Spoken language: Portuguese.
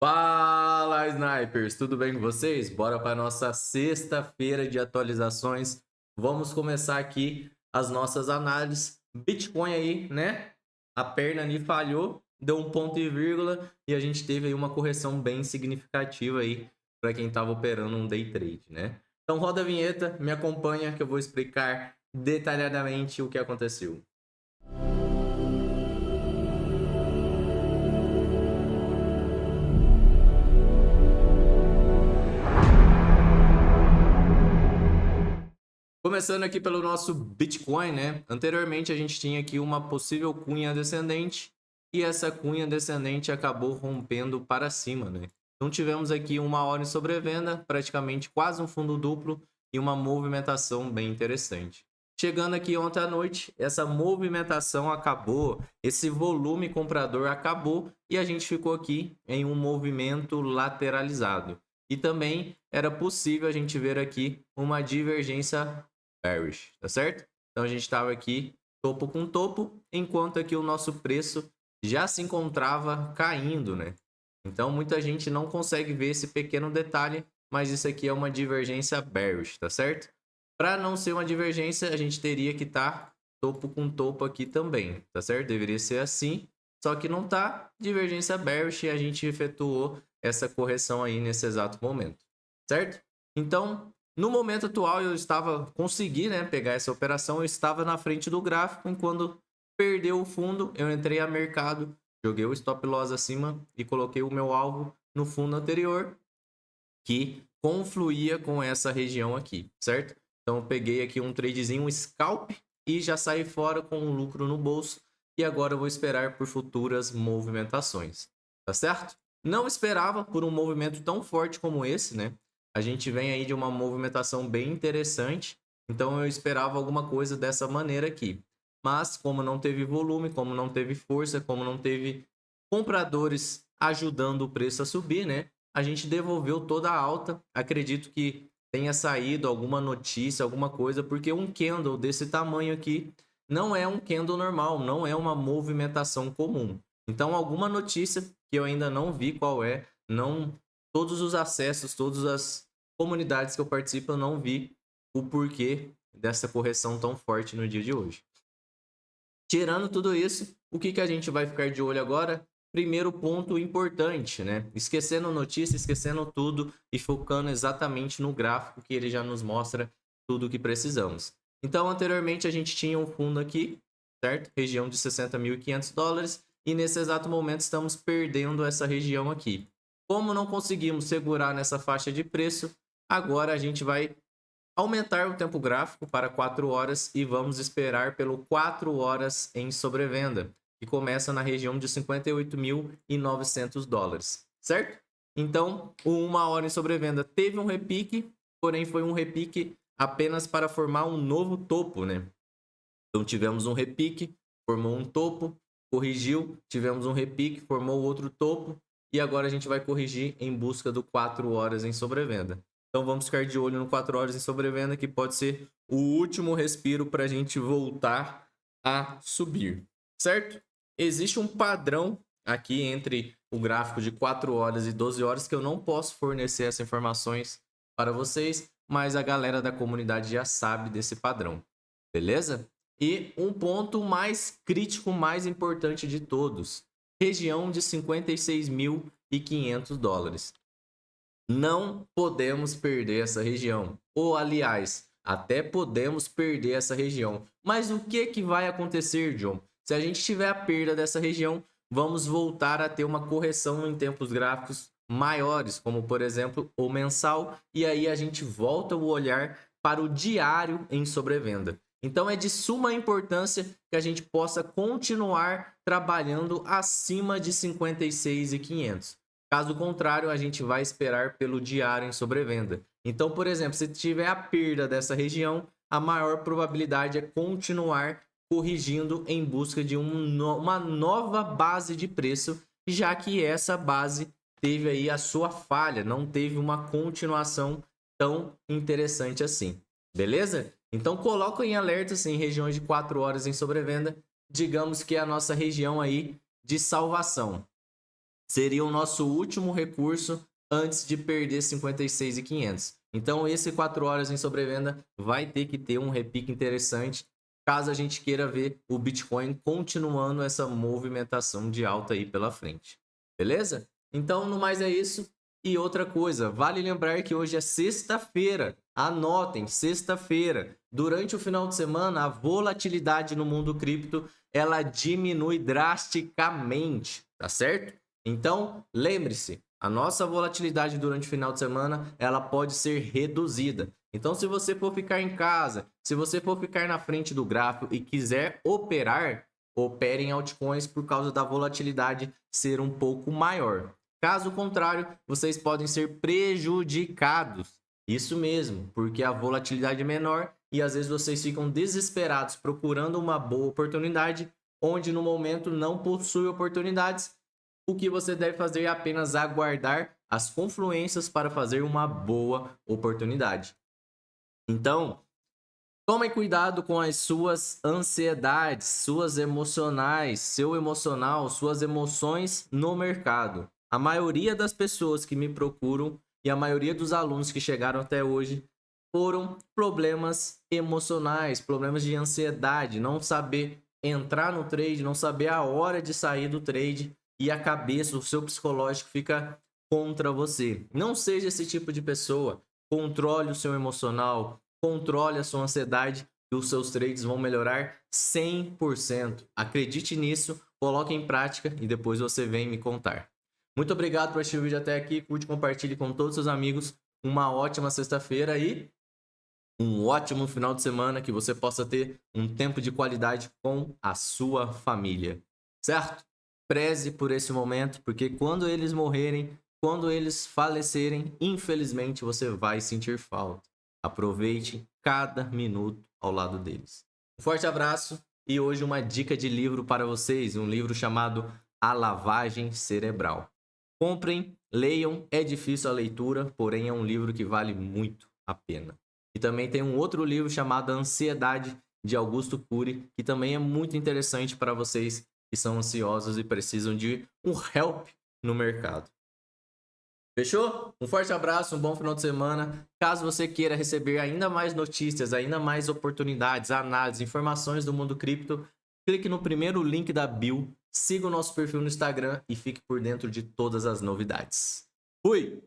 Fala, Snipers! Tudo bem com vocês? Bora para nossa sexta-feira de atualizações. Vamos começar aqui as nossas análises. Bitcoin aí, né? A perna ali falhou, deu um ponto e vírgula e a gente teve aí uma correção bem significativa aí para quem estava operando um day trade, né? Então roda a vinheta, me acompanha que eu vou explicar detalhadamente o que aconteceu. Começando aqui pelo nosso Bitcoin, né? Anteriormente a gente tinha aqui uma possível cunha descendente e essa cunha descendente acabou rompendo para cima, né? Então tivemos aqui uma hora em sobrevenda, praticamente quase um fundo duplo e uma movimentação bem interessante. Chegando aqui ontem à noite, essa movimentação acabou, esse volume comprador acabou e a gente ficou aqui em um movimento lateralizado. E também era possível a gente ver aqui uma divergência bearish, tá certo? Então a gente estava aqui topo com topo, enquanto aqui o nosso preço já se encontrava caindo, né? Então muita gente não consegue ver esse pequeno detalhe, mas isso aqui é uma divergência bearish, tá certo? Para não ser uma divergência, a gente teria que estar topo com topo aqui também, tá certo? Deveria ser assim, só que não tá. Divergência bearish e a gente efetuou essa correção aí nesse exato momento, certo? Então, no momento atual, consegui, né, pegar essa operação, eu estava na frente do gráfico, e quando perdeu o fundo, eu entrei a mercado, joguei o stop loss acima e coloquei o meu alvo no fundo anterior, que confluía com essa região aqui, certo? Então eu peguei aqui um tradezinho, um scalp, e já saí fora com um lucro no bolso, e agora eu vou esperar por futuras movimentações, tá certo? Não esperava por um movimento tão forte como esse, né? A gente vem aí de uma movimentação bem interessante, então eu esperava alguma coisa dessa maneira aqui. Mas como não teve volume, como não teve força, como não teve compradores ajudando o preço a subir, né? A gente devolveu toda a alta. Acredito que tenha saído alguma notícia, alguma coisa, porque um candle desse tamanho aqui não é um candle normal, não é uma movimentação comum. Então, alguma notícia que eu ainda não vi qual é, não todos os acessos, todas as comunidades que eu participo, eu não vi o porquê dessa correção tão forte no dia de hoje. Tirando tudo isso, o que a gente vai ficar de olho agora? Primeiro ponto importante, né? Esquecendo notícia, esquecendo tudo e focando exatamente no gráfico que ele já nos mostra tudo o que precisamos. Então, anteriormente a gente tinha um fundo aqui, certo? Região de $60.500 e nesse exato momento estamos perdendo essa região aqui. Como não conseguimos segurar nessa faixa de preço, agora a gente vai aumentar o tempo gráfico para 4 horas e vamos esperar pelo 4 horas em sobrevenda, que começa na região de $58.900, certo? Então, o 1 hora em sobrevenda teve um repique, porém foi um repique apenas para formar um novo topo, né? Então tivemos um repique, formou um topo, corrigiu, tivemos um repique, formou outro topo e agora a gente vai corrigir em busca do 4 horas em sobrevenda. Então vamos ficar de olho no 4 horas em sobrevenda, que pode ser o último respiro para a gente voltar a subir, certo? Existe um padrão aqui entre o gráfico de 4 horas e 12 horas que eu não posso fornecer essas informações para vocês, mas a galera da comunidade já sabe desse padrão, beleza? E um ponto mais crítico, mais importante de todos, região de $56.500. Não podemos perder essa região. Ou, aliás, até podemos perder essa região. Mas o que vai acontecer, John? Se a gente tiver a perda dessa região, vamos voltar a ter uma correção em tempos gráficos maiores, como por exemplo o mensal, e aí a gente volta o olhar para o diário em sobrevenda. Então é de suma importância que a gente possa continuar trabalhando acima de 56.500. Caso contrário, a gente vai esperar pelo diário em sobrevenda. Então, por exemplo, se tiver a perda dessa região, a maior probabilidade é continuar corrigindo em busca de uma nova base de preço, já que essa base teve aí a sua falha, não teve uma continuação tão interessante assim. Beleza? Então, coloco em alerta em regiões de 4 horas em sobrevenda, digamos que é a nossa região aí de salvação. seria o nosso último recurso antes de perder 56.500. Então esse 4 horas em sobrevenda vai ter que ter um repique interessante, caso a gente queira ver o Bitcoin continuando essa movimentação de alta aí pela frente. Beleza? Então, no mais é isso. E outra coisa, vale lembrar que hoje é sexta-feira. Anotem, sexta-feira. Durante o final de semana, a volatilidade no mundo cripto, ela diminui drasticamente, tá certo? Então, lembre-se, a nossa volatilidade durante o final de semana, ela pode ser reduzida. Então, se você for ficar em casa, se você for ficar na frente do gráfico e quiser operar, opere em altcoins por causa da volatilidade ser um pouco maior. Caso contrário, vocês podem ser prejudicados. Isso mesmo, porque a volatilidade é menor e às vezes vocês ficam desesperados procurando uma boa oportunidade, onde no momento não possui oportunidades. O que você deve fazer é apenas aguardar as confluências para fazer uma boa oportunidade. Então, tome cuidado com as suas ansiedades, suas emocionais, seu emocional, suas emoções no mercado. A maioria das pessoas que me procuram e a maioria dos alunos que chegaram até hoje foram problemas emocionais, problemas de ansiedade, não saber entrar no trade, não saber a hora de sair do trade e a cabeça, o seu psicológico fica contra você. Não seja esse tipo de pessoa. Controle o seu emocional, controle a sua ansiedade e os seus trades vão melhorar 100%. Acredite nisso, coloque em prática e depois você vem me contar. Muito obrigado por assistir o vídeo até aqui. Curte, compartilhe com todos os seus amigos. Uma ótima sexta-feira e um ótimo final de semana. Que você possa ter um tempo de qualidade com a sua família. Certo? Preze por esse momento, porque quando eles morrerem, quando eles falecerem, infelizmente você vai sentir falta. Aproveite cada minuto ao lado deles. Um forte abraço e hoje uma dica de livro para vocês. Um livro chamado A Lavagem Cerebral. Comprem, leiam, é difícil a leitura, porém é um livro que vale muito a pena. E também tem um outro livro chamado Ansiedade, de Augusto Cury, que também é muito interessante para vocês que são ansiosos e precisam de um help no mercado. Fechou? Um forte abraço, um bom final de semana. Caso você queira receber ainda mais notícias, ainda mais oportunidades, análises, informações do mundo cripto, clique no primeiro link da bio, siga o nosso perfil no Instagram e fique por dentro de todas as novidades. Fui!